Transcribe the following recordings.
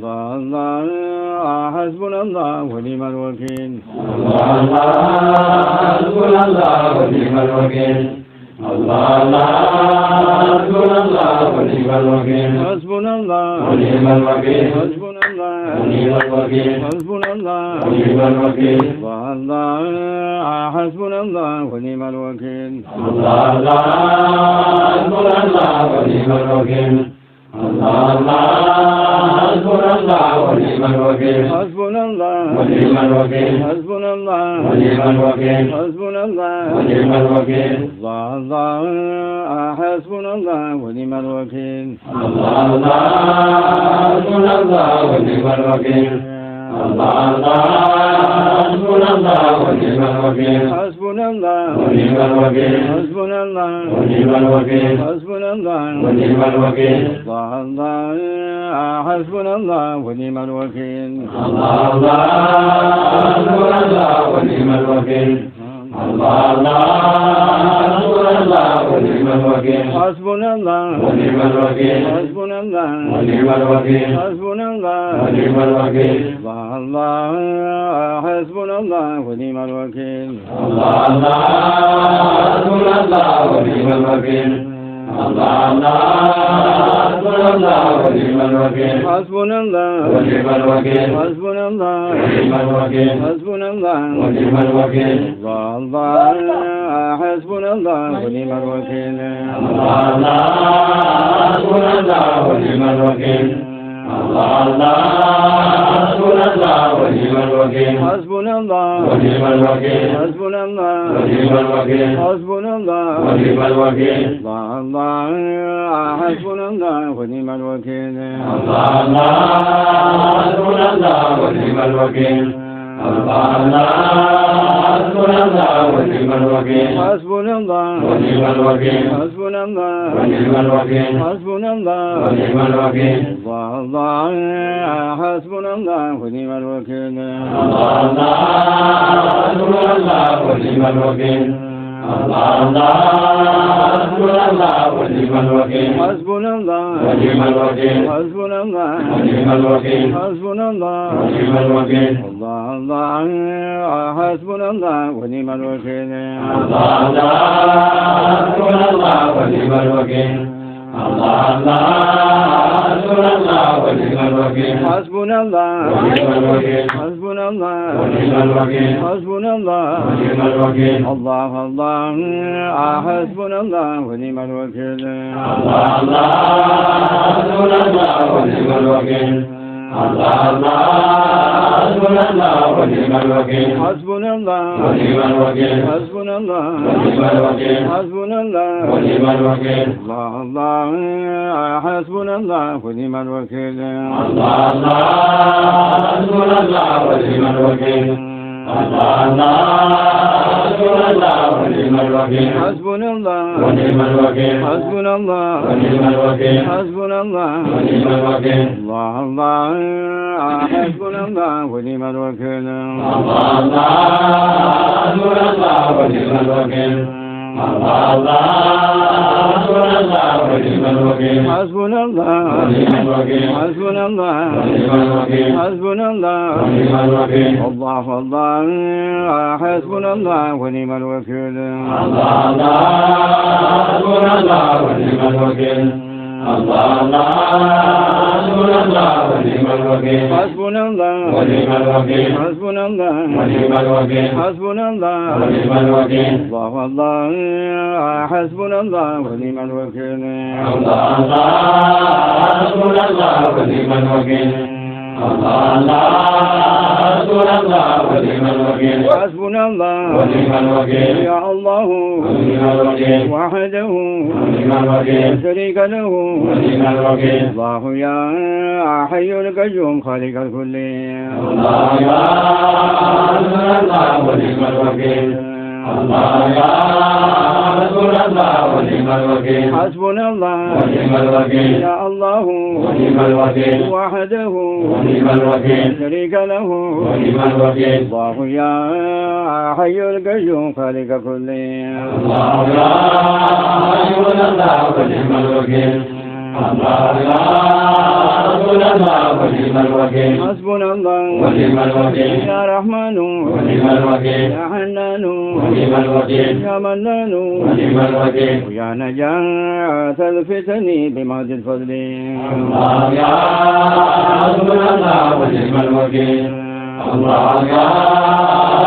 الله حسبنا الله ونعم الوكيل حسبنا الله ونعم الوكيل حسبنا الله ونعم الوكيل حسبنا الله ونعم الوكيل حسبنا الله ونعم الوكيل حسبنا الله ونعم الوكيل الله حسبنا الله ونعم الوكيل حسبنا الله ونعم الوكيل حسبنا الله ونعم الوكيل حسبنا الله ونعم الوكيل حسبنا الله ونعم الوكيل حسبنا الله ونعم الوكيل الله حسبنا الله ونعم الوكيل حسبنا الله ونعم الوكيل حسبنا الله ونعم الوكيل حسبنا الله ونعم الوكيل حسبنا الله ونعم الوكيل حسبنا الله ونعم الوكيل الله حسبنا الله ونعم الوكيل حسبنا الله ونعم الوكيل حسبنا الله ونعم الوكيل حسبنا الله ونعم الوكيل حسبنا الله ونعم الوكيل الله حسبنا الله ونعم الوكيل حسبنا الله ونعم الوكيل حسبنا الله ونعم الوكيل حسبنا الله ونعم الوكيل حسبنا الله ونعم الوكيل حسبنا الله ونعم الوكيل الله حسبنا الله ونعم الوكيل حسبنا الله ونعم الوكيل حسبنا الله ونعم الوكيل حسبنا الله ونعم الوكيل حسبنا الله ونعم الوكيل حسبنا الله ونعم الوكيل الله حسبنا الله ونعم الوكيل حسبنا الله ونعم الوكيل حسبنا الله ونعم الوكيل حسبنا الله ونعم الوكيل حسبنا الله ونعم الوكيل حسبنا الله ونعم الوكيل الله حسبنا الله ونعم الوكيل حسبنا الله ونعم الوكيل حسبنا الله ونعم الوكيل حسبنا الله ونعم الوكيل حسبنا الله ونعم الوكيل حسبنا الله ونعم الوكيل الله حسبنا الله ونعم الوكيل حسبنا الله ونعم الوكيل حسبنا الله ونعم الوكيل حسبنا الله ونعم الوكيل حسبنا الله ونعم الوكيل حسبنا الله ونعم الوكيل الله حسبنا الله ونعم الوكيل حسبنا الله ونعم الوكيل حسبنا الله ونعم الوكيل حسبنا الله ونعم الوكيل حسبنا الله ونعم الوكيل حسبنا الله ونعم الوكيل الله حسبنا الله ونعم الوكيل حسبنا الله ونعم الوكيل حسبنا الله ونعم الوكيل حسبنا الله ونعم الوكيل حسبنا الله ونعم الوكيل حسبنا الله ونعم الوكيل الله حسبنا الله ونعم الوكيل حسبنا الله ونعم الوكيل حسبنا الله ونعم الوكيل حسبنا الله ونعم الوكيل حسبنا الله ونعم الوكيل الله حسبنا الله ونعم الوكيل حسبنا الله ونعم الوكيل حسبنا الله ونعم الوكيل حسبنا الله ونعم الوكيل حسبنا الله ونعم الوكيل حسبنا الله ونعم الوكيل الله حسبنا الله ونعم الوكيل حسبنا الله ونعم الوكيل حسبنا الله ونعم الوكيل حسبنا الله ونعم الوكيل يا الله ونعم الوكيل وحده ونعم الوكيل لا شريك له ونعم الوكيل الله يا حي القيوم خالق الكل الله يا الله ونعم الوكيل الله يا رسول الله ونعم الوكيل حسبنا الله ونعم الوكيل يا الله ونعم الوكيل وحده ونعم الوكيل لا شريك له ونعم الوكيل الله يا حي القيوم خالق كل الله يا رسول الله ونعم الوكيل الله لا رسول الله ونعم الوكيل حسبنا الله ونعم الوكيل يا رحمن ونعم الوكيل يا حنان ونعم الوكيل يا منان ونعم الوكيل يا نجاة الفتن بمهد الفضل الله يا رسول الله ونعم الوكيل الله يا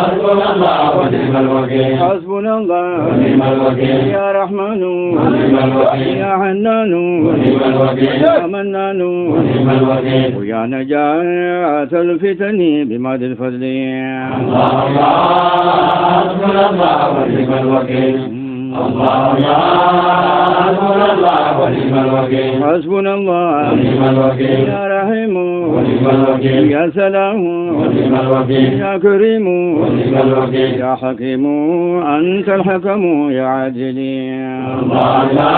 رسول الله ونعم الوكيل حسبنا الله ونعم الوكيل يا رحمن ونعم الوكيل يا حنان ونعم الوكيل يا منان ونعم الوكيل ويا نجاة الفتن بمهد الفضل الله يا رسول الله ونعم الوكيل الله يا رسول الله ونعم الوكيل حسبنا الله ونعم الوكيل يا رحيم ونعم الوكيل يا سلام ونعم الوكيل يا كريم ونعم الوكيل يا حكيم أنت الحكم يا عادل الله يا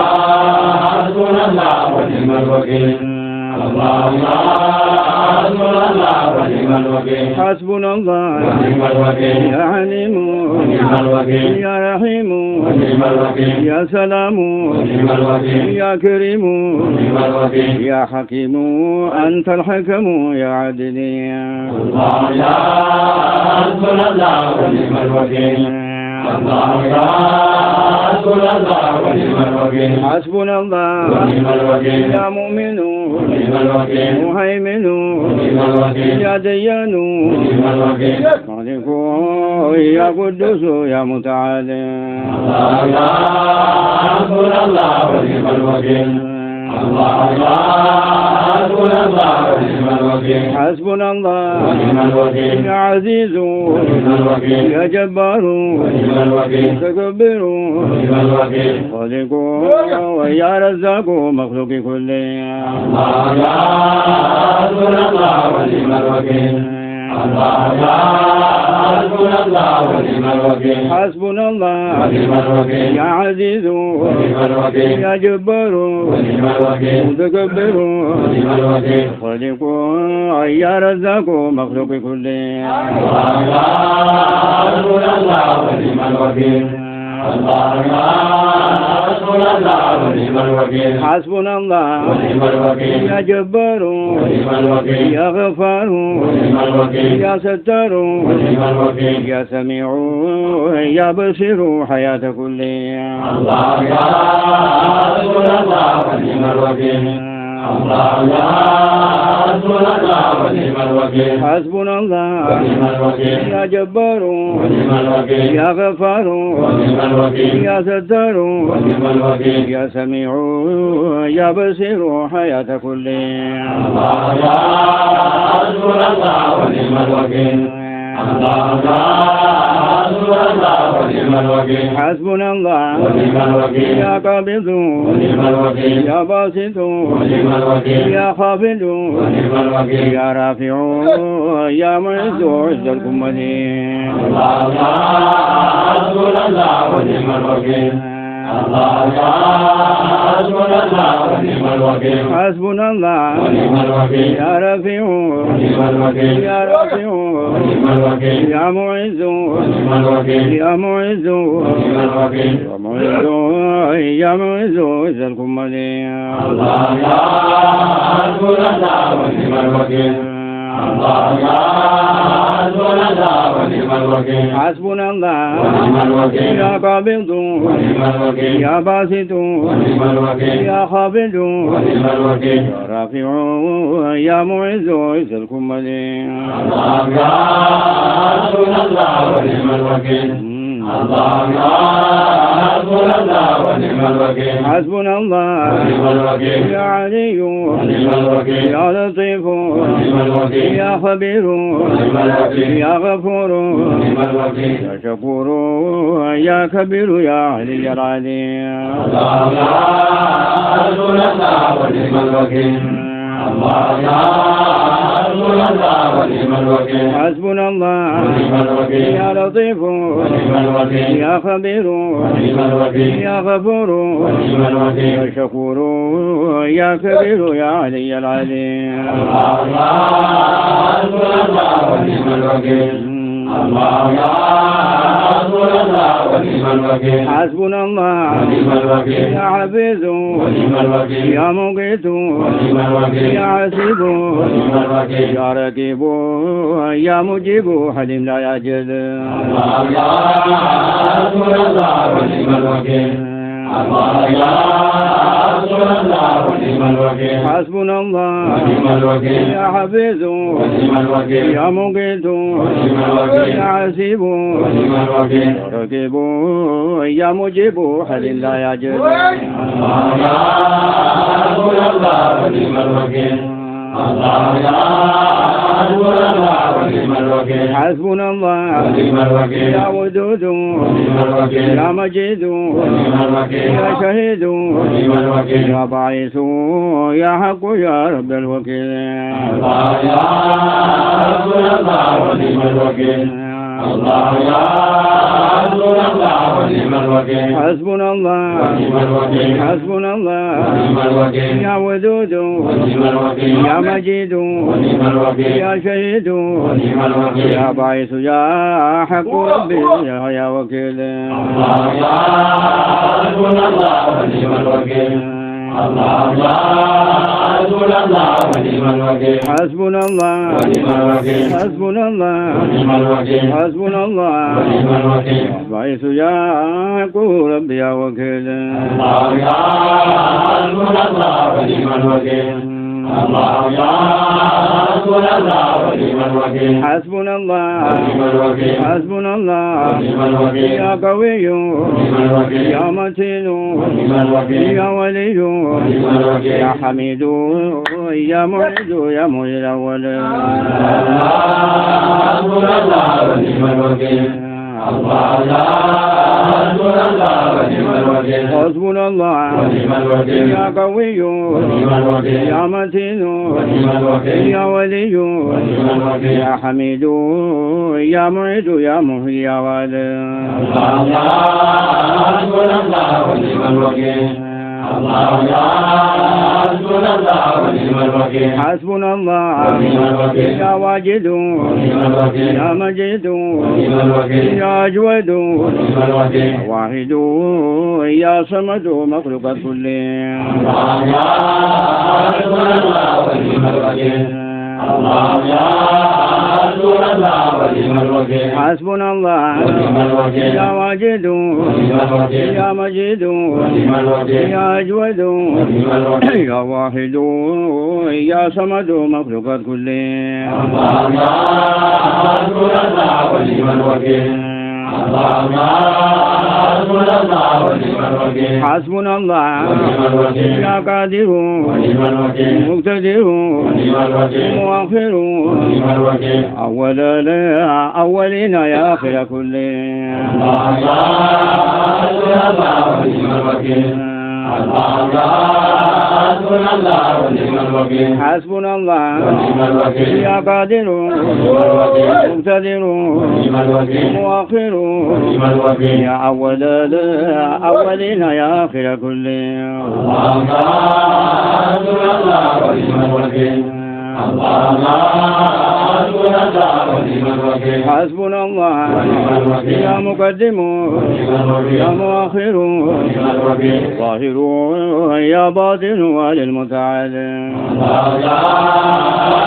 رسول الله ونعم الوكيل الله يا رسول الله ونعم الوكيل حسبنا الله ونعم الوكيل يا عليم ونعم الوكيل يا رحيم ونعم الوكيل يا سلام ونعم الوكيل يا كريم ونعم الوكيل يا حكيم أنت الحكم يا عادل الله يا رسول الله ونعم الوكيل الله يا رسول الله ونعم الوكيل حسبنا الله ونعم الوكيل يا مؤمن ونعم الوكيل مهيمن ونعم الوكيل يا ديان ونعم الوكيل مالك يا قدوس يا متعال الله يا رسول الله ونعم الوكيل الله يا رسول الله ونعم الوكيل حسبنا الله ونعم الوكيل يا عزيز ونعم الوكيل يا جبار ونعم الوكيل متكبر ونعم الوكيل خالق ويا رزاق مخلوق كل الله يا رسول الله ونعم الوكيل الله يا رسول الله ونعم الوكيل حسبنا الله ونعم الوكيل يا عزيز ونعم الوكيل يا جبار ونعم الوكيل متكبر ونعم الوكيل خالق يا رزاق مخلوق كل الله يا رسول الله ونعم الوكيل الله يا رسول الله ونعم الوكيل حسبنا الله ونعم الوكيل يا جبار ونعم الوكيل يا غفار ونعم الوكيل يا ستار ونعم الوكيل يا سميع يا بصير حياة كل الله يا رسول الله ونعم الوكيل الله يا رسول الله ونعم الوكيل حسبنا الله ونعم الوكيل يا جبار ونعم الوكيل يا غفار ونعم الوكيل يا ستار ونعم الوكيل يا سميع يا بصير حياة كل الله يا رسول الله ونعم الوكيل الله يا رسول الله ونعم الوكيل حسبنا الله ونعم الوكيل يا قابض ونعم الوكيل يا باسط ونعم الوكيل يا خافض ونعم الوكيل يا رافع يا معز عز الكمل الله يا رسول الله ونعم الوكيل الله يا رسول الله ونعم الوكيل حسبنا الله ونعم الوكيل يا رفيع ونعم الوكيل يا رافع ونعم الوكيل يا معز ونعم الوكيل يا معز ونعم الوكيل يا معز يا معز عز الكمل الله يا رسول الله ونعم الوكيل الله يا رسول الله ونعم الوكيل حسبنا الله ونعم الوكيل يا قابض ونعم الوكيل يا باسط ونعم الوكيل يا خافض ونعم الوكيل يا رافع يا معز عز الكمل الله يا رسول الله ونعم الوكيل الله يا رسول الله ونعم الوكيل حسبنا الله ونعم الوكيل يا علي ونعم الوكيل يا لطيف ونعم الوكيل يا خبير ونعم الوكيل يا غفور ونعم الوكيل يا شكور يا كبير يا علي العلي الله يا رسول الله ونعم الوكيل الله يا رسول الله ونعم الوكيل حسبنا الله ونعم الوكيل يا لطيف ونعم الوكيل يا خبير ونعم الوكيل يا غفور ونعم الوكيل يا شكور يا كبير يا علي العلي الله يا رسول الله ونعم الوكيل الله يا رسول الله ونعم الوكيل حسبنا الله ونعم الوكيل يا حفيظ ونعم الوكيل يا مقيت ونعم الوكيل يا حسيب ونعم الوكيل يا رقيب يا مجيب حليم لا يجد الله يا رسول الله ونعم الوكيل الله يا رسول الله ونعم الوكيل حسبنا الله ونعم الوكيل يا حفيظ ونعم الوكيل يا مقيت ونعم الوكيل يا حسيب ونعم الوكيل يا رقيب يا مجيب حليم لا يجد الله يا رسول الله ونعم الوكيل الله يا رسول الله ونعم الوكيل حسبنا الله ونعم الوكيل يا ودود ونعم الوكيل يا مجيد ونعم الوكيل يا شهيد ونعم الوكيل يا باعث يا حق يا رب الوكيل الله يا رسول الله ونعم الوكيل الله يا رسول الله ونعم الوكيل حسبنا الله ونعم الوكيل حسبنا الله ونعم الوكيل يا ودود ونعم الوكيل يا مجيد ونعم الوكيل يا شهيد ونعم الوكيل يا باعث يا حق ربي يا وكيل الله يا رسول الله ونعم الوكيل الله يا رسول الله ونعم الوكيل حسبنا الله ونعم الوكيل حسبنا الله ونعم الوكيل حسبنا الله ونعم الوكيل باعث يا حق ربي يا وكيل الله يا رسول الله ونعم الوكيل الله يا رسول الله ونعم الوكيل حسبنا الله ونعم الوكيل حسبنا الله ونعم الوكيل يا قوي ونعم الوكيل يا متين ونعم الوكيل يا ولي ونعم الوكيل يا حميد يا معيد يا معيد الأول رسول الله ونعم الوكيل الله يا رسول الله ونعم الوكيل حسبنا الله ونعم الوكيل يا قوي ونعم الوكيل يا متين ونعم الوكيل يا ولي ونعم الوكيل يا حميد يا معيد يا معيد يا ولد الله يا رسول الله ونعم الوكيل الله يا رسول الله ونعم الوكيل حسبنا الله ونعم الوكيل يا واجد ونعم الوكيل يا مجيد ونعم الوكيل يا أجود ونعم الوكيل واحد يا صمد مخلوق الكل الله يا رسول الله ونعم الوكيل الله يا رسول الله ونعم الوكيل حسبنا الله ونعم الوكيل يا واجد ونعم الوكيل يا مجيد ونعم الوكيل يا أجود ونعم الوكيل يا واحد يا صمد مخلوق الكل الله يا رسول الله ونعم الوكيل الله يا رسول الله ونعم الوكيل حسبنا الله ونعم الوكيل يا قادر ونعم الوكيل مقتدر ونعم الوكيل مؤخر ونعم الوكيل أولين يا آخر كل الله يا رسول الله ونعم الوكيل الله يا رسول الله ونعم الوكيل حسبنا الله ونعم الوكيل يا قادر ونعم الوكيل مقتدر ونعم الوكيل مؤخر ونعم الوكيل يا أولين يا آخر كل الله يا رسول الله ونعم الوكيل الله يا رسول الله ونعم الوكيل حسبنا الله ونعم الوكيل يا مقدم ونعم الوكيل يا مؤخر ونعم الوكيل ظاهر يا باطن وللمتعال الله يا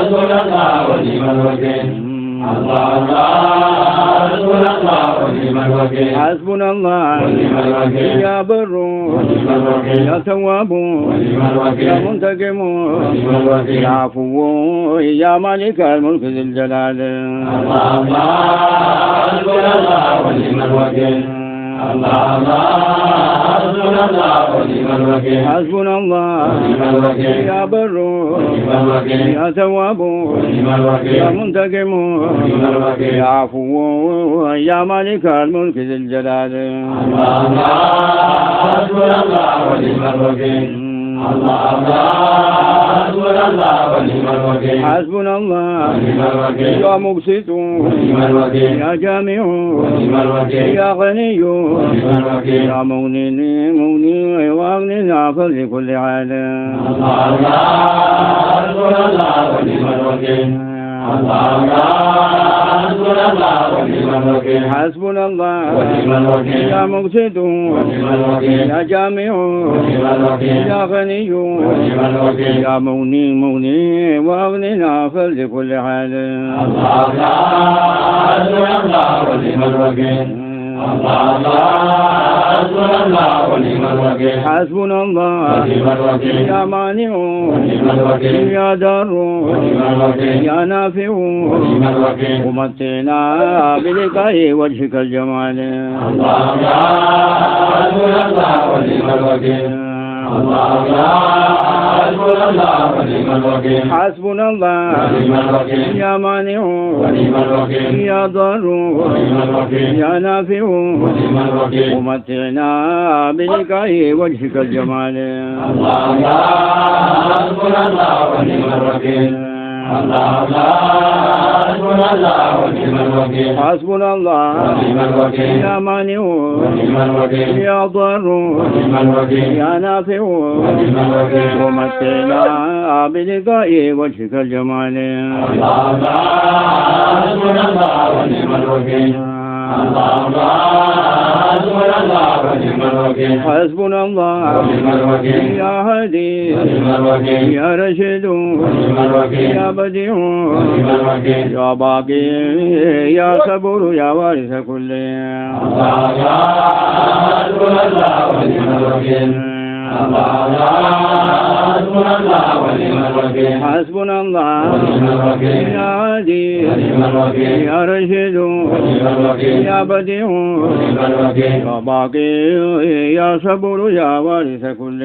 رسول الله ونعم الوكيل الله يا رسول الله ونعم الوكيل حسبنا الله ونعم الوكيل يا بر ونعم الوكيل يا تواب ونعم يا الوكيل منتقم ونعم الوكيل يا عفو يا مالك الملك ذي الجلال الله يا رسول الله ونعم الوكيل الله يا رسول الله ونعم الوكيل حسبنا الله ونعم الوكيل يا بر ونعم الوكيل يا تواب ونعم يا الوكيل منتقم ونعم الوكيل يا عفو يا مالك الملك ذي الجلال الله يا رسول الله ونعم الوكيل الله يا رسول الله ونعم الوكيل حسبنا الله ونعم الوكيل يا مقسط ونعم الوكيل يا جامع ونعم الوكيل يا غني ونعم الوكيل يا مغني واغننا فضل كل عالم الله يا رسول الله ونعم الوكيل حسبنا الله يا مقصد يا جامع يا غني يا مغني واغننا فل كل حال حسبنا الله يا مانع يا ضار يا نافع ومتنا بلقاء وجهك الجمال حسبنا الله يا مانع يا ضار يا نافع ومتعنا بلقاء وجهك الجمال حسبنا الله يا مانع يا ضار يا نافع ومتعنا بلقاء وجهك الجمال حسبنا الله يا هادي يا رشيد يا بديع يا باقي يا صبور يا وارث كل حسبنا الله يا هادي يا رشيد يا بديع يا باقي يا صبور يا وارث كل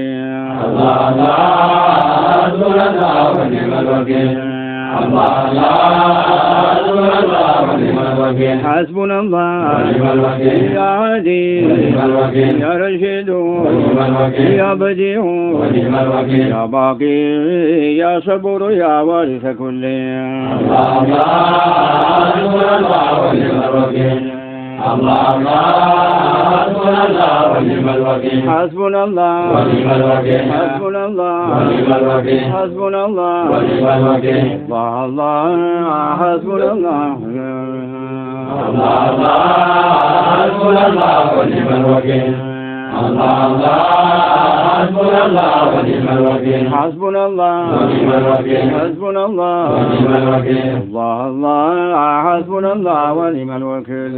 حسبنا الله يا هادي يا رشيد يا بديع يا باقي يا صبور يا وارث كل حسبنا الله حسبنا الله حسبنا الله الله حسبنا الله حسبنا الله حسبنا الله الله حسبنا الله ونعم الوكيل حسبنا الله ونعم الوكيل حسبنا الله ونعم الوكيل حسبنا الله الله حسبنا الله ونعم الوكيل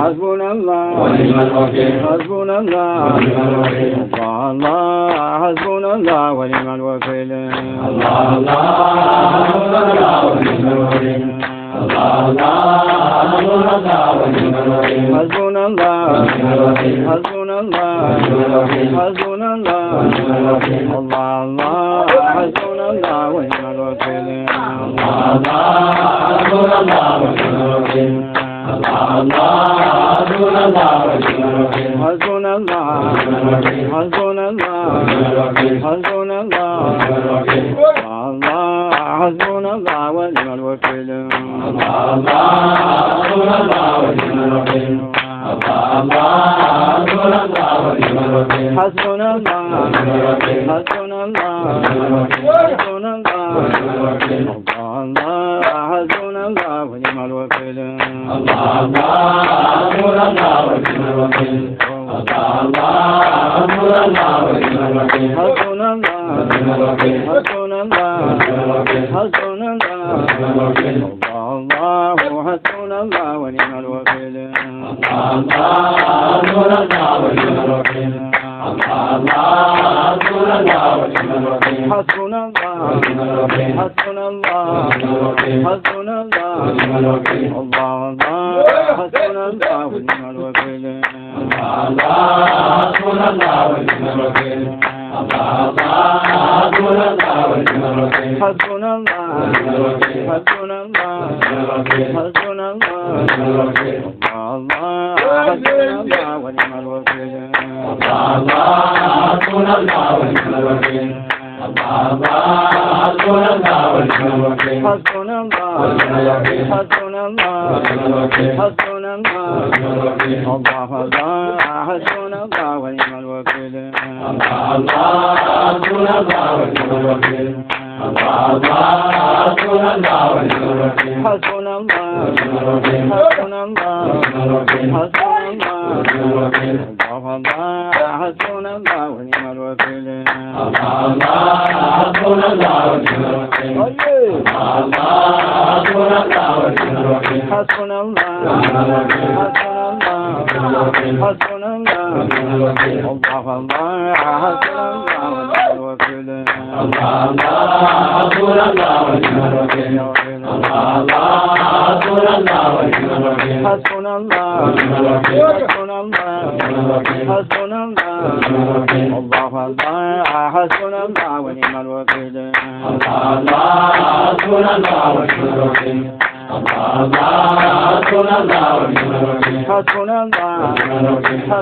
حسبنا الله حسبنا الله حسبنا الله الله حسبنا الله ونعم الوكيل حسبنا الله ونعم الوكيل حسبنا الله حسبنا الله حسبنا الله حسبنا الله الله حسبنا الله ونعم الوكيل حسبنا الله ونعم الوكيل حسبنا الله حسبنا الله حسبنا الله الله حسبنا الله ونعم الوكيل حسبنا الله حسبنا الله حسبنا الله الله حسبنا الله ونعم الوكيل حسبنا الله ونعم الوكيل حسبنا الله حسبنا الله حسبنا الله الله حسبنا الله ونعم الوكيل حسبنا الله ونعم الوكيل حسبنا الله حسبنا الله حسبنا الله الله حسبنا الله ونعم الوكيل حسبنا الله ونعم الوكيل حسبنا الله ونعم الوكيل حسبنا الله حسبنا الله حسبنا الله الله حسبنا الله ونعم الوكيل حسبنا الله ونعم الوكيل حسبنا الله ونعم الوكيل حسبنا الله ونعم الوكيل حسبنا الله ونعم الوكيل حسبنا الله ونعم الوكيل حسبنا الله ونعم الوكيل حسبنا الله ونعم الوكيل حسبنا الله ونعم الوكيل حسبنا الله حسبنا الله الله الله حسبنا الله ونعم الوكيل حسبنا الله ونعم الوكيل حسبنا الله ونعم الوكيل حسبنا الله ونعم الوكيل حسبنا الله حسبنا الله الله الله حسبنا الله ونعم الوكيل حسبنا الله ونعم الوكيل حسبنا الله ونعم الوكيل حسبنا الله حسبنا الله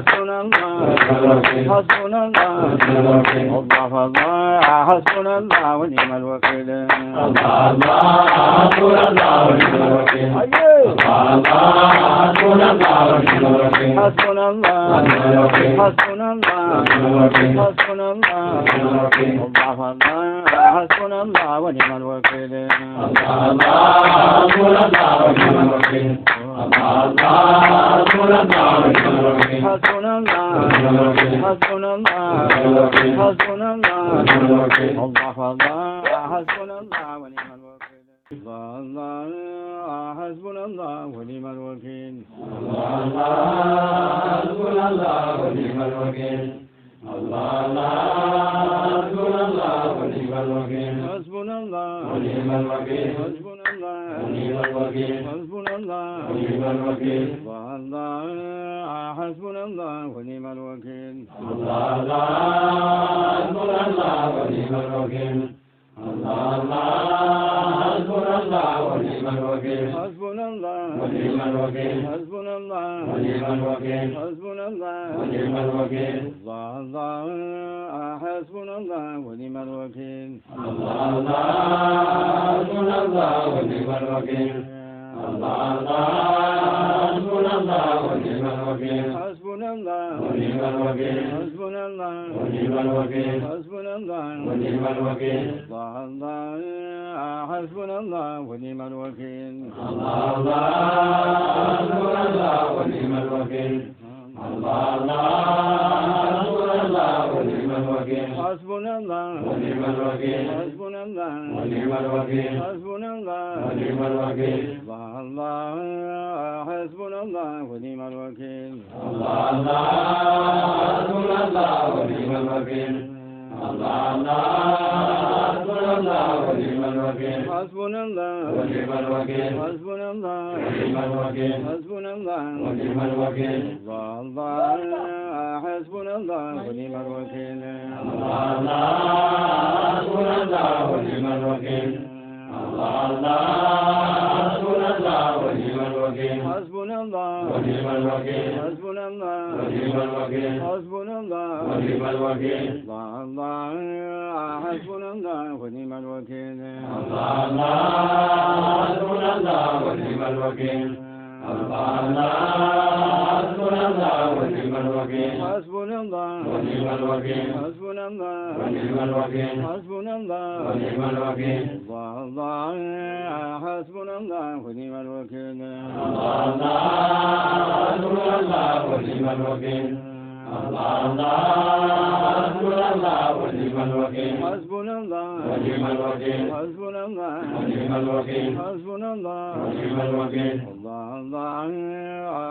حسبنا الله الله الله حسبنا الله ونعم الوكيل حسبنا الله ونعم الوكيل حسبنا الله ونعم الوكيل حسبنا الله حسبنا الله حسبنا الله الله الله حسبنا الله ونعم الوكيل حسبنا الله ونعم الوكيل حسبنا الله ونعم الوكيل حسبنا الله حسبنا الله حسبنا الله الله الله حسبنا الله ونعم الوكيل الله حسبنا الله ونعم الوكيل حسبنا الله ونعم الوكيل حسبنا الله ونعم الوكيل حسبنا الله ونعم الوكيل حسبنا الله ونعم الوكيل حسبنا الله ونعم الوكيل الله حسبنا الله ونعم الوكيل حسبنا الله ونعم الوكيل حسبنا الله ونعم الوكيل حسبنا الله ونعم الوكيل حسبنا الله ونعم الوكيل حسبنا الله ونعم الوكيل الله حسبنا الله ونعم الوكيل حسبنا الله ونعم الوكيل حسبنا الله ونعم الوكيل حسبنا الله ونعم الوكيل حسبنا الله ونعم الوكيل حسبنا الله ونعم الوكيل الله حسبنا الله ونعم الوكيل حسبنا الله ونعم الوكيل حسبنا الله ونعم الوكيل حسبنا الله ونعم الوكيل حسبنا الله ونعم الوكيل حسبنا الله ونعم الوكيل الله حسبنا الله ونعم الوكيل حسبنا الله ونعم الوكيل حسبنا الله ونعم الوكيل حسبنا الله ونعم الوكيل حسبنا الله ونعم الوكيل حسبنا الله ونعم الوكيل الله حسبنا الله ونعم الوكيل حسبنا الله ونعم الوكيل حسبنا الله ونعم الوكيل حسبنا الله ونعم الوكيل حسبنا الله ونعم الوكيل حسبنا الله ونعم الوكيل الله حسبنا الله ونعم الوكيل حسبنا الله ونعم الوكيل حسبنا الله ونعم الوكيل حسبنا الله ونعم الوكيل حسبنا الله ونعم الوكيل حسبنا الله ونعم الوكيل الله حسبنا الله ونعم الوكيل حسبنا الله ونعم الوكيل حسبنا الله ونعم الوكيل حسبنا الله ونعم الوكيل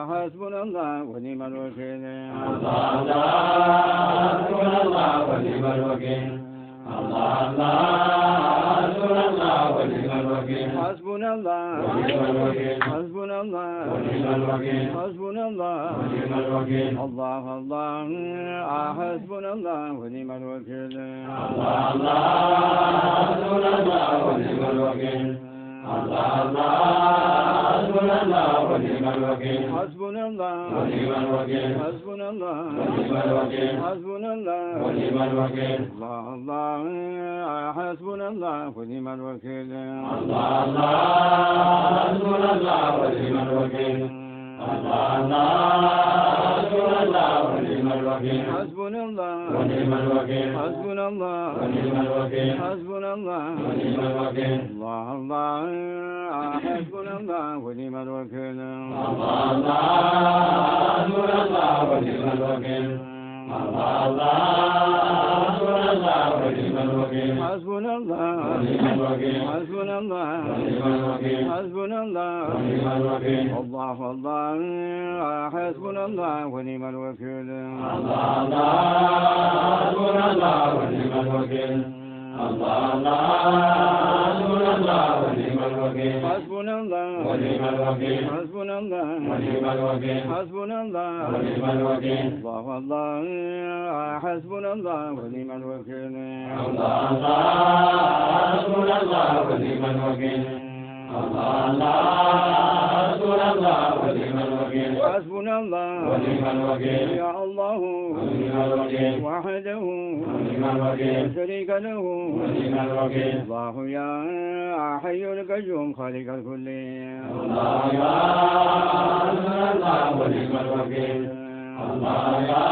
حسبنا الله ونعم الوكيل حسبنا الله ونعم الوكيل الله حسبنا الله ونعم الوكيل حسبنا الله ونعم الوكيل حسبنا الله ونعم الوكيل حسبنا الله ونعم الوكيل حسبنا الله ونعم الوكيل حسبنا الله ونعم الوكيل الله حسبنا الله ونعم الوكيل حسبنا الله ونعم الوكيل حسبنا الله ونعم الوكيل حسبنا الله ونعم الوكيل حسبنا الله ونعم الوكيل حسبنا الله ونعم الوكيل الله حسبنا الله ونعم الوكيل حسبنا الله ونعم الوكيل الله حسبنا الله ونعم الوكيل حسبنا الله ونعم الوكيل حسبنا الله ونعم الوكيل حسبنا الله ونعم الوكيل الله الله حسبنا الله ونعم الوكيل الله حسبنا الله ونعم الوكيل الله حسبنا الله ونعم الوكيل حسبنا الله ونعم الوكيل حسبنا الله ونعم الوكيل حسبنا الله ونعم الوكيل الله الله حسبنا الله ونعم الوكيل الله حسبنا الله ونعم الوكيل الله حسبنا الله ونعم الوكيل حسبنا الله ونعم الوكيل حسبنا الله ونعم الوكيل حسبنا الله ونعم الوكيل الله الله حسبنا الله ونعم الوكيل الله حسبنا الله ونعم الوكيل الله حسبنا الله ونعم الوكيل حسبنا الله ونعم الوكيل يا الله ونعم الوكيل وحده ونعم الوكيل لا شريك له ونعم الوكيل الله يا حي القيوم خالق الكل الله يا حسبنا الله ونعم الوكيل الله يا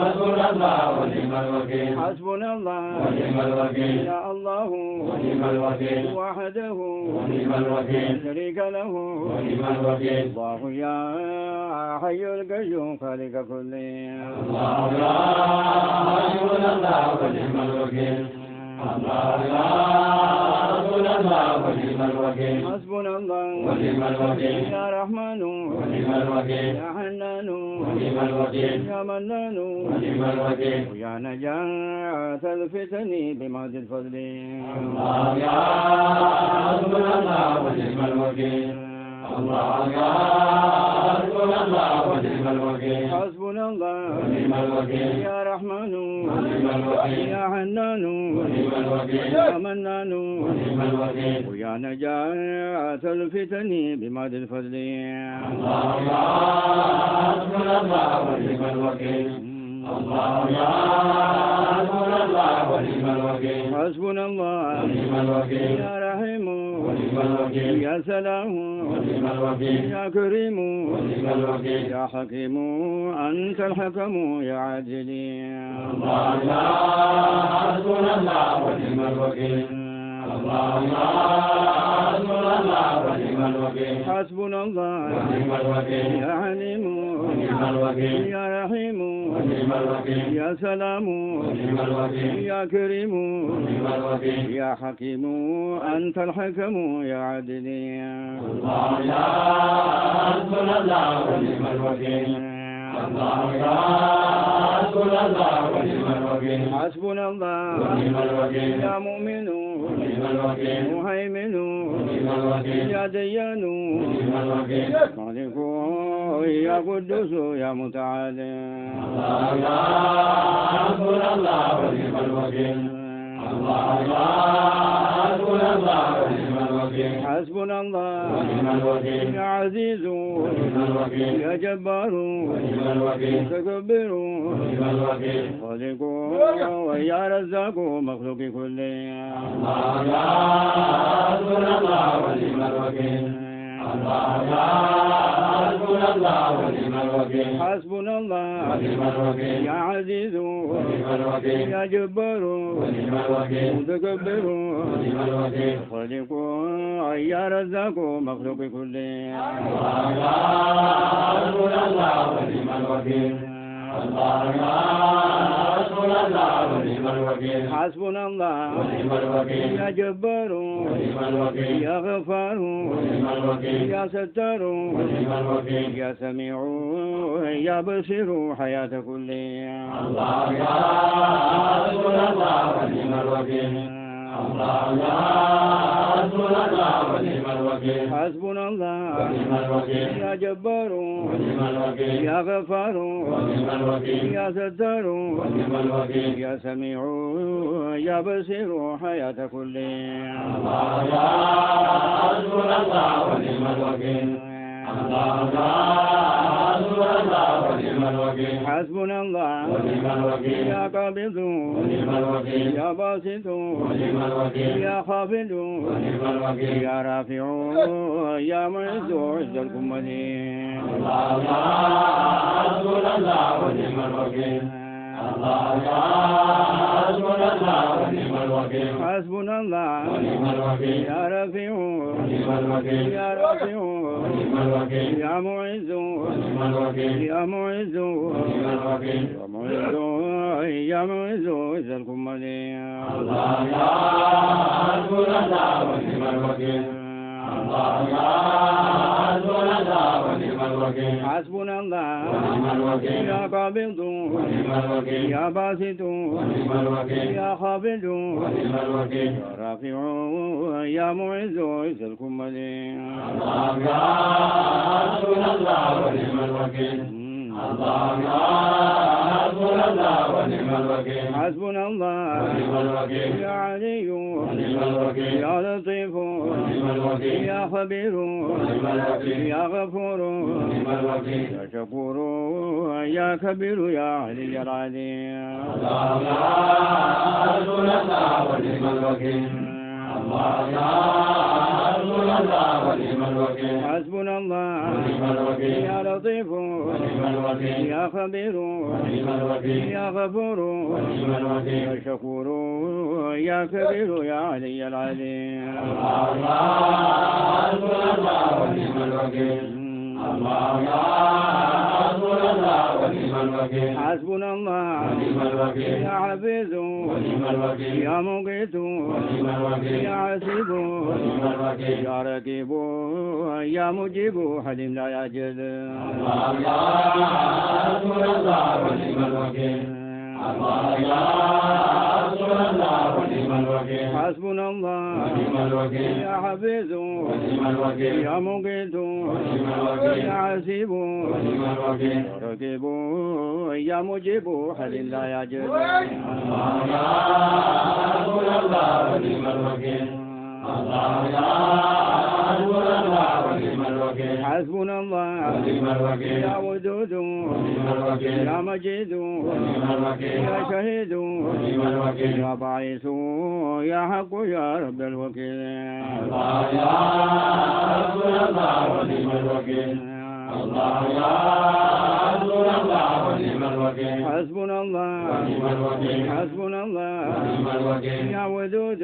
حسبنا الله ونعم الوكيل حسبنا الله ونعم الوكيل يا الله ونعم الوكيل وحده ونعم الوكيل لا شريك له ونعم الوكيل الله يا حي القيوم خالق كل الله يا حسبنا الله ونعم الوكيل الله يا حسبنا الله ونعم الوكيل حسبنا الله ونعم الوكيل يا رحمن ونعم الوكيل يا حنان ونعم الوكيل يا منان ونعم الوكيل يا نجاة الفتن بمهد الفضل الله يا حسبنا الله ونعم الوكيل الله يا حسبنا الله ونعم الوكيل حسبنا الله ونعم الوكيل يا رحمن ونعم الوكيل يا حنان ونعم الوكيل يا منان ونعم الوكيل ويا نجاة الفتن بمهد الفضل الله يا حسبنا الله ونعم الوكيل الله يا حسبنا الله ونعم الوكيل حسبنا الله ونعم الوكيل يا رحيم ونعم الوكيل يا سلام ونعم الوكيل يا كريم ونعم الوكيل يا حكيم أنت الحكم يا عادل الله يا حسبنا الله ونعم الوكيل الله يا حسبنا الله ونعم الوكيل حسبنا الله ونعم الوكيل يا عليم ونعم الوكيل يا رحيم ونعم الوكيل يا سلام ونعم الوكيل يا كريم ونعم الوكيل يا حكيم أنت الحكم يا عادل الله يا حسبنا الله ونعم الوكيل الله يا حسبنا الله ونعم الوكيل حسبنا الله ونعم الوكيل يا مؤمن ونعم الوكيل مهيمن ونعم الوكيل يا ديان ونعم الوكيل مالك يا قدوس يا متعال الله يا حسبنا الله ونعم الوكيل الله يا حسبنا الله ونعم الوكيل حسبنا الله ونعم الوكيل يا عزيز ونعم الوكيل يا جبار ونعم الوكيل متكبر ونعم الوكيل خالق ويا رزاق مخلوق كل الله يا حسبنا الله ونعم الوكيل الله يا حسبنا الله ونعم الوكيل حسبنا الله ونعم الوكيل يا عزيز ونعم الوكيل يا جبار ونعم الوكيل متكبر ونعم الوكيل خالق يا رزاق مخلوق كل الله يا حسبنا الله ونعم الوكيل الله يا حسبنا الله ونعم الوكيل حسبنا الله ونعم الوكيل يا جبار ونعم الوكيل يا غفار ونعم الوكيل يا ستار ونعم الوكيل يا سميع يا بصير حياة كل الله يا حسبنا الله ونعم الوكيل الله يا حسبنا الله ونعم الوكيل حسبنا الله ونعم الوكيل يا جبار ونعم الوكيل يا غفار ونعم الوكيل يا ستار ونعم الوكيل يا سميع يا بصير حياة كل الله يا حسبنا الله ونعم الوكيل حسبنا الله يا قابض يا باسط يا خافض يا رافع يا معز عز الكمل حسبنا الله يا رفيع يا رافع يا معز يا معز يا معز يا معز عز الكمل حسبنا الله يا قابض يا باسط يا خافض يا رافع يا معز عز الكمل حسبنا الله يا علي يا لطيف يا خبير يا غفور يا شكور يا كبير يا علي العظيم حسبنا الله يا لطيف يا خبير يا غفور يا شكور يا كبير يا علي العظيم حسبنا الله يا عزيز يا مقيت يا عسيب يا رقيب يا مجيب حليم لا يعجز حسبنا الله يا حفيظ يا مقيت يا عسيب يا رقيب يا مجيب حليم لا يعجز حسبنا الله يا ودود يا مجيد يا شهيد يا باعث يا حق يا رب الوكيل حسبنا الله حسبنا الله يا ودود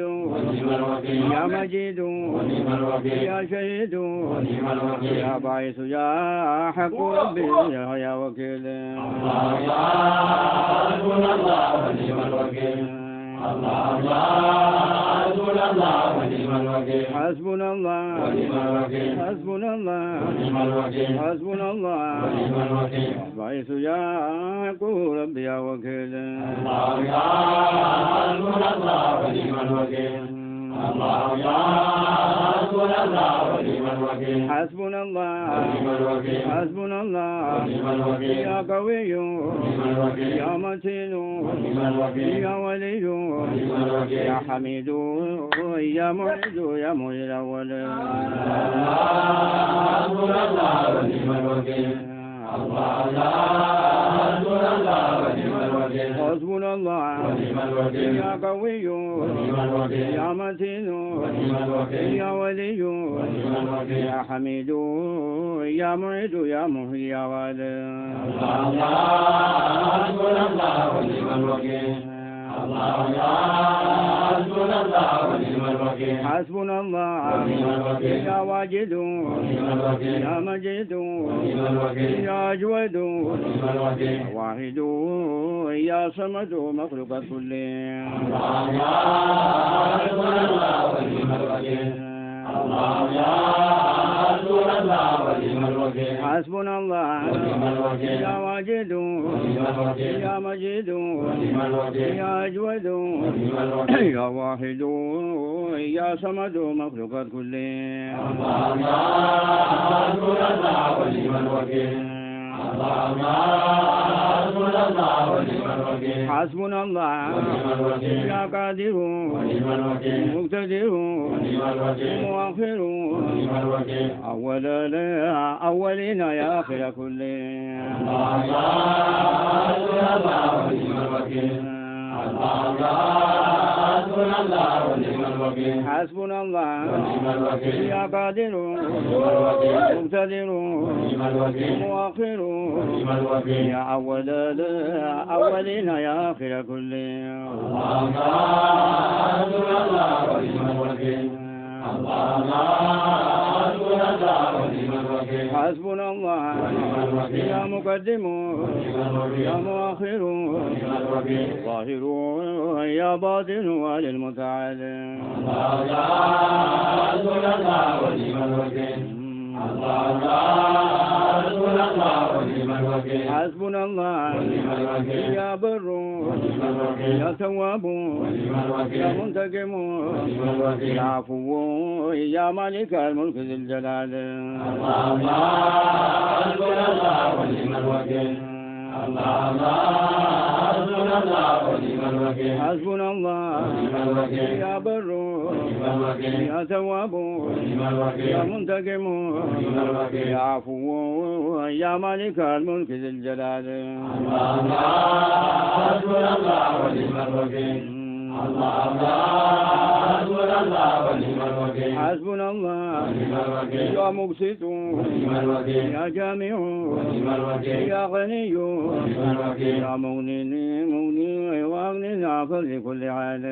يا مجيد يا شهيد يا باعث يا حق ربي يا وكيل حسبنا الله حسبنا الله حسبنا الله باعث يا حق ربي يا وكيل حسبنا الله حسبنا الله يا قوي يا متين يا ولي يا حميد يا معز يا معز الأول حسبنا الله يا قوي يا متين يا ولي يا حميد يا معيد يا محيي يا والي حسبنا الله يا واجد يا مجيد يا أجود واحد يا صمد مخلوق كل حسبنا الله يا واجد يا مجيد يا أجود يا واحد يا صمد مخلوق كل حسبنا الله يا قادر مقتدر مؤخر أولين يا آخر كل حسبنا الله يا قادر مقتدر مؤخر يا أولين يا آخر كل حسبنا الله يا مقدم يا مؤخر ظاهر يا باطن وللمتعال حسبنا الله يا بر يا تواب يا منتقم يا عفو يا مالك الملك ذي الجلال حسبنا الله يا بر يا تواب يا منتقم يا عفو يا مالك الملك ذي الجلال حسبنا الله يا مقسط يا جامع يا غني يا مغني واغننا فضل كل حال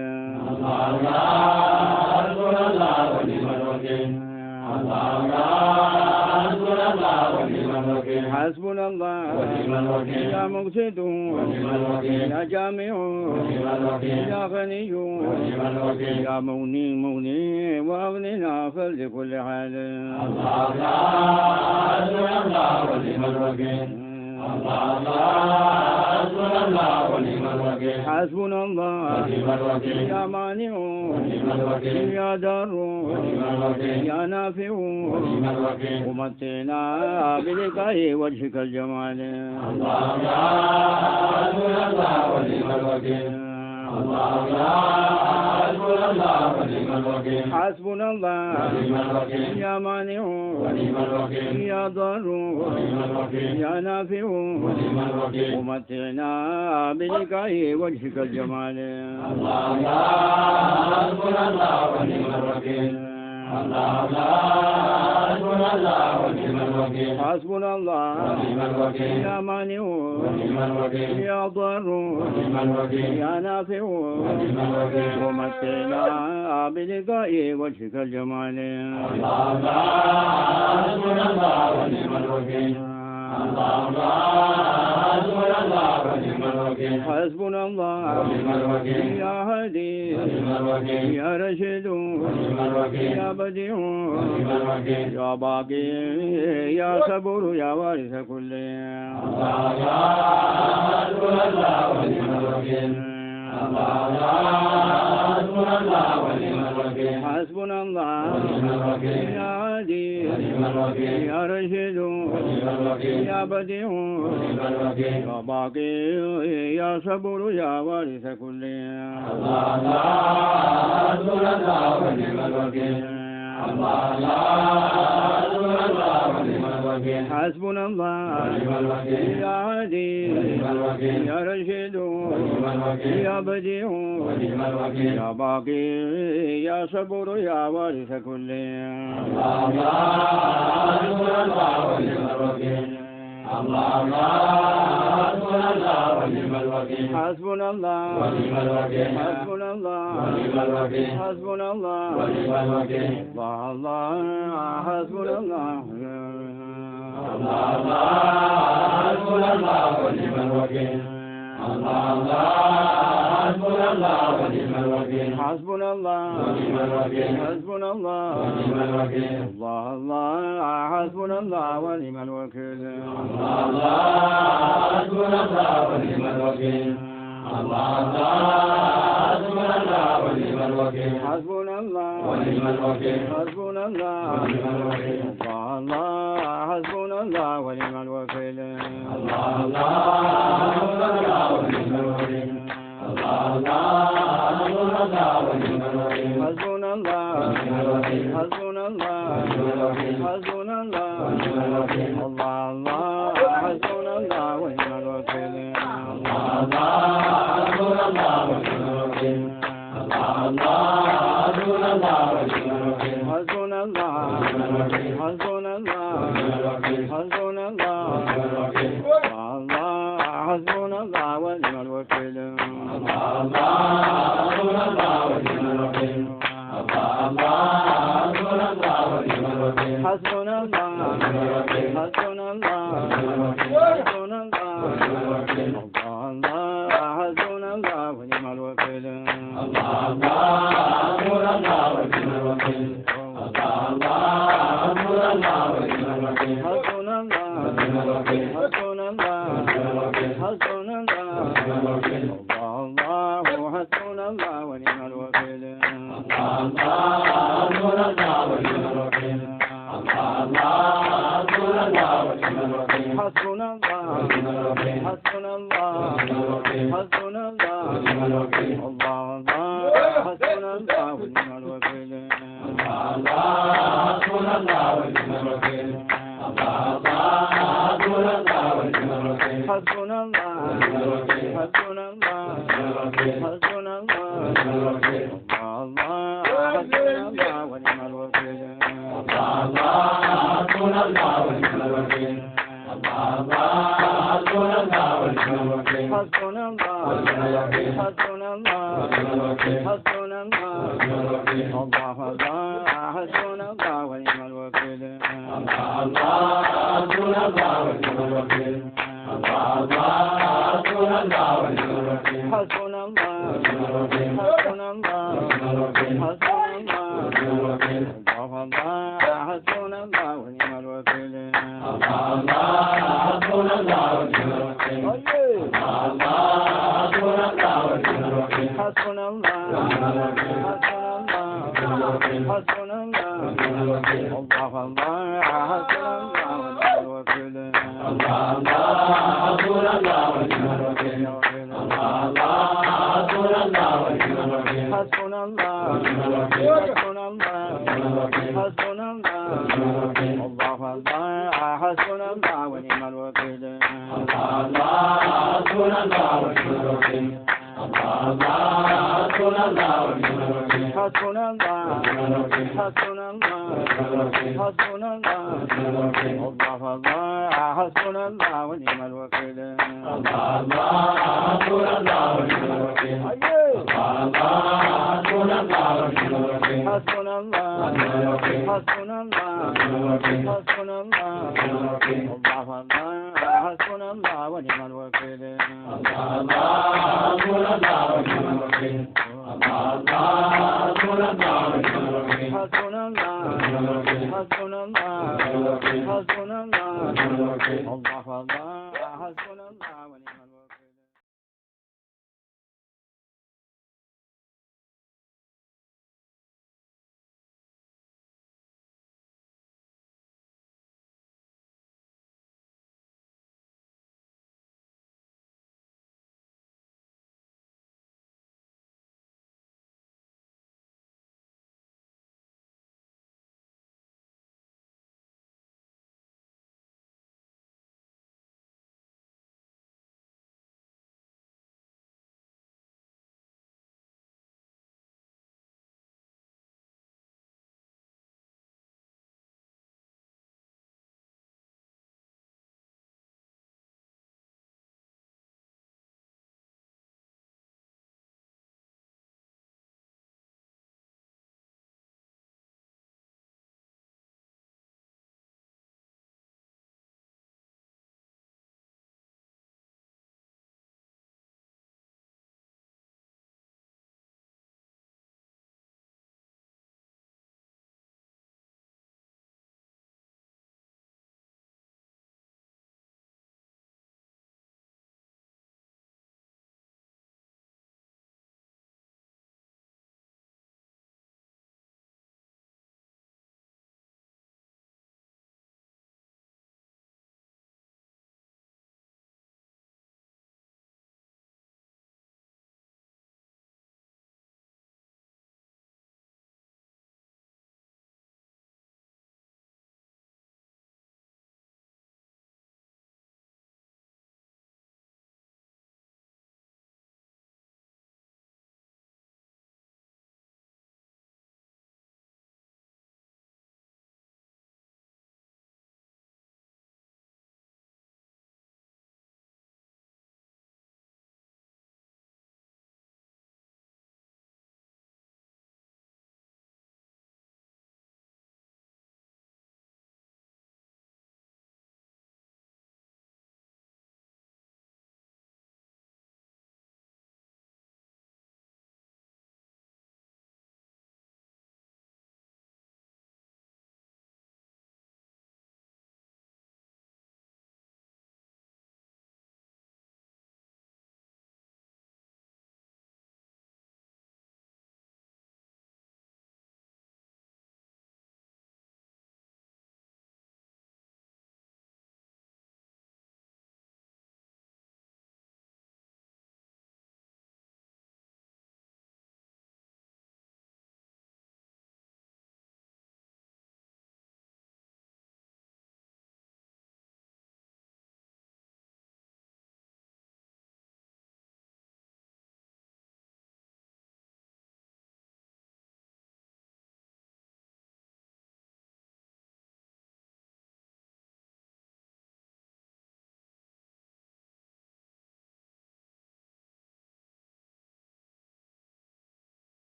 حسبنا الله يا مقسط يا جامع يا غني يا مغني واغننا فضل كل حال حسبنا الله يا مانع يا دار يا نافع ومتنا بلقاء وجهك الجمال حسبنا الله يا مانع يا ضار يا نافع ومتعنا بلقاء وجهك الجمال حسبنا الله يا مانع يا ضار يا نافع ومتعنا بلقاء وجهك الجمال حسبنا الله يا هادي يا رشيد يا بديع يا باقي يا صبور يا وارث كل حسبنا الله يا هادي يا رشيد يا بديع يا باقي يا صبور يا وارث كل حسبنا الله يا هادي يا رشيد يا بديع يا باقي يا صبور يا وارث كل حسبنا الله حسبنا الله حسبنا الله الله حسبنا الله حسبنا الله حسبنا الله الله حسبنا الله ونعم الوكيل حسبنا الله ونعم الوكيل حسبنا الله ونعم الوكيل حسبنا الله الله حسبنا الله ونعم الوكيل Allah